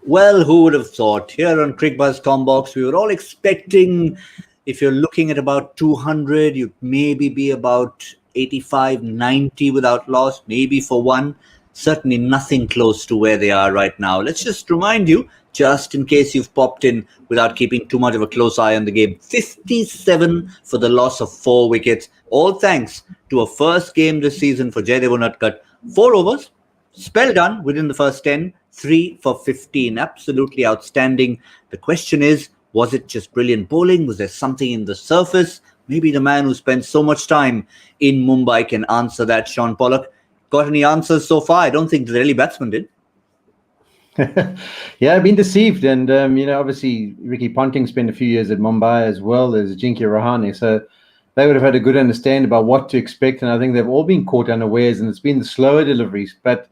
Well, who would have thought? Here on Cricbuzz Comm, we were all expecting, if you're looking at about 200, you'd maybe be about 85, 90 without loss, maybe for one. Certainly nothing close to where they are right now. Let's just remind you, just in case you've popped in without keeping too much of a close eye on the game, 57 for the loss of 4 wickets, all thanks to a first game this season for Jaydev Unadkat. 4 overs, spell done within the first 10, 3 for 15. Absolutely outstanding. The question is, was it just brilliant bowling? Was there something in the surface? Maybe the man who spent so much time in Mumbai can answer that. Shaun Pollock, got any answers so far? I don't think the Delhi batsman did. Yeah, I've been deceived. And, obviously Ricky Ponting spent a few years at Mumbai as well as Jinky Rahane. So they would have had a good understanding about what to expect. And I think they've all been caught unawares, and it's been the slower deliveries. But,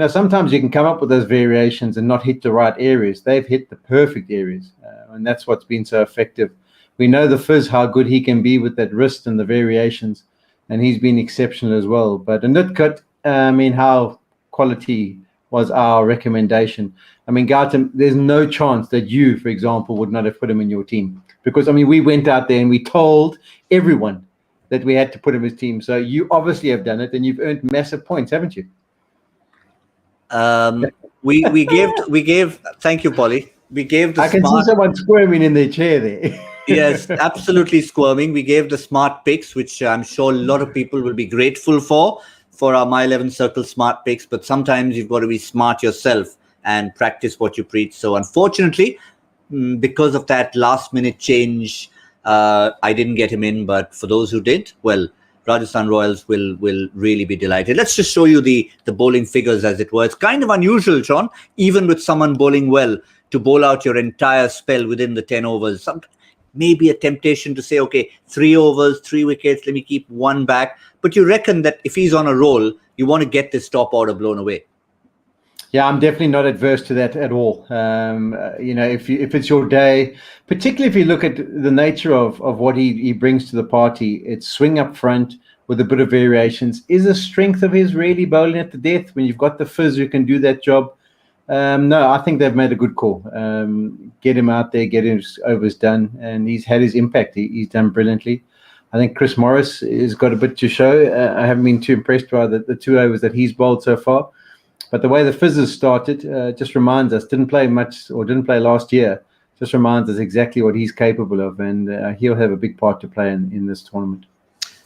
sometimes you can come up with those variations and not hit the right areas. They've hit the perfect areas. And that's what's been so effective. We know the Fizz, how good he can be with that wrist and the variations. And he's been exceptional as well. But Unadkat, how quality was our recommendation. Gautam, there's no chance that you, for example, would not have put him in your team. Because, we went out there and we told everyone that we had to put him in his team. So you obviously have done it, and you've earned massive points, haven't you? We gave. Thank you, Polly. We gave the. I can see someone squirming in their chair there. Yes, absolutely squirming. We gave the smart picks, which I'm sure a lot of people will be grateful for our My 11 Circle smart picks. But sometimes you've got to be smart yourself and practice what you preach. So unfortunately, because of that last minute change, I didn't get him in. But for those who did, well, Rajasthan Royals will really be delighted. Let's just show you the bowling figures, as it were. It's kind of unusual, Shaun, even with someone bowling well, to bowl out your entire spell within the 10 overs. Maybe a temptation to say, okay, 3 overs, 3 wickets, let me keep 1 back. But you reckon that if he's on a roll, you want to get this top order blown away. Yeah, I'm definitely not adverse to that at all. If it's your day, particularly if you look at the nature of what he brings to the party, it's swing up front with a bit of variations. Is a strength of his really bowling at the death when you've got the Fizz who can do that job? No, I think they've made a good call. Get him out there, get his overs done, and he's had his impact. He's done brilliantly. I think Chris Morris has got a bit to show. I haven't been too impressed by the 2 overs that he's bowled so far. But the way the Fizz has started just reminds us, didn't play last year, just reminds us exactly what he's capable of. And he'll have a big part to play in this tournament.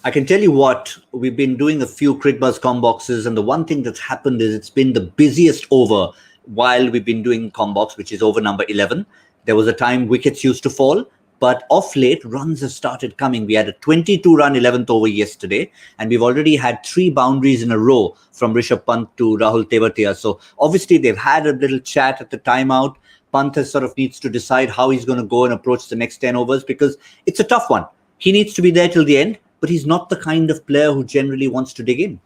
I can tell you what, we've been doing a few Cricbuzz Comm boxes, and the one thing that's happened is it's been the busiest over while we've been doing Comm, which is over number 11. There was a time wickets used to fall, but off late, runs have started coming. We had a 22-run 11th over yesterday, and we've already had 3 boundaries in a row from Rishabh Pant to Rahul Tewatia. So obviously they've had a little chat at the timeout. Pant sort of needs to decide how he's going to go and approach the next 10 overs, because it's a tough one. He needs to be there till the end, but he's not the kind of player who generally wants to dig in.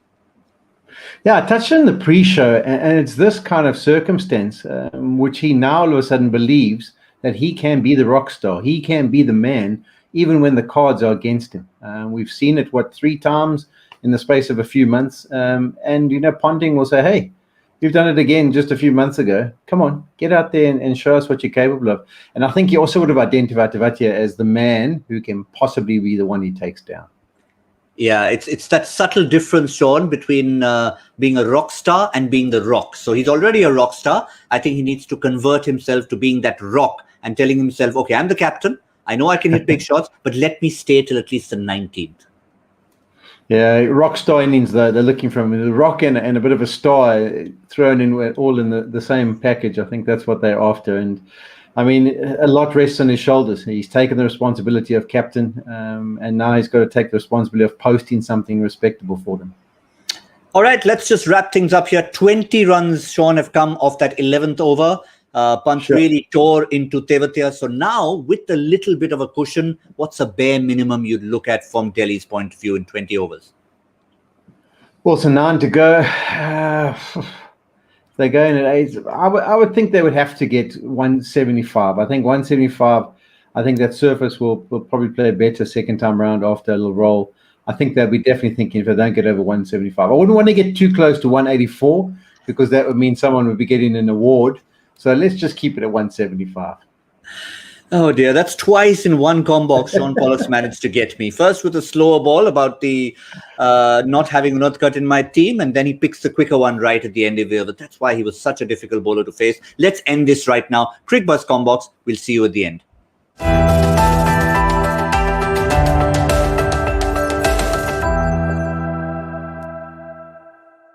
Yeah, I touched on the pre-show, and it's this kind of circumstance which he now all of a sudden believes that he can be the rock star. He can be the man, even when the cards are against him. We've seen it, 3 times in the space of a few months. And, Ponting will say, hey, you've done it again just a few months ago. Come on, get out there and show us what you're capable of. And I think he also would have identified Tewatia as the man who can possibly be the one he takes down. Yeah, it's that subtle difference, Shaun, between being a rock star and being the rock. So he's already a rock star. I think he needs to convert himself to being that rock and telling himself, okay, I'm the captain. I know I can hit big shots, but let me stay till at least the 19th. Yeah, rock star innings, though, they're looking for him. The rock and a bit of a star thrown in all in the same package. I think that's what they're after. And a lot rests on his shoulders. He's taken the responsibility of captain, and now he's got to take the responsibility of posting something respectable for them. All right, let's just wrap things up here. 20 runs, Shaun, have come off that 11th over. Pant really tore into Tewatia. So now, with a little bit of a cushion, what's a bare minimum you'd look at from Delhi's point of view in 20 overs? Well, so 9 to go. They're going at 8. I would think they would have to get 175. I think 175, I think that surface will probably play better second time round after a little roll. I think they'll be definitely thinking if they don't get over 175. I wouldn't want to get too close to 184, because that would mean someone would be getting an award. So let's just keep it at 175. Oh dear, that's twice in one combox Shaun Pollock's managed to get me. First with a slower ball about the not having Northcutt in my team, and then he picks the quicker one right at the end of the over. That's why he was such a difficult bowler to face. Let's end this right now. Cricbuzz Comm box, we'll see you at the end.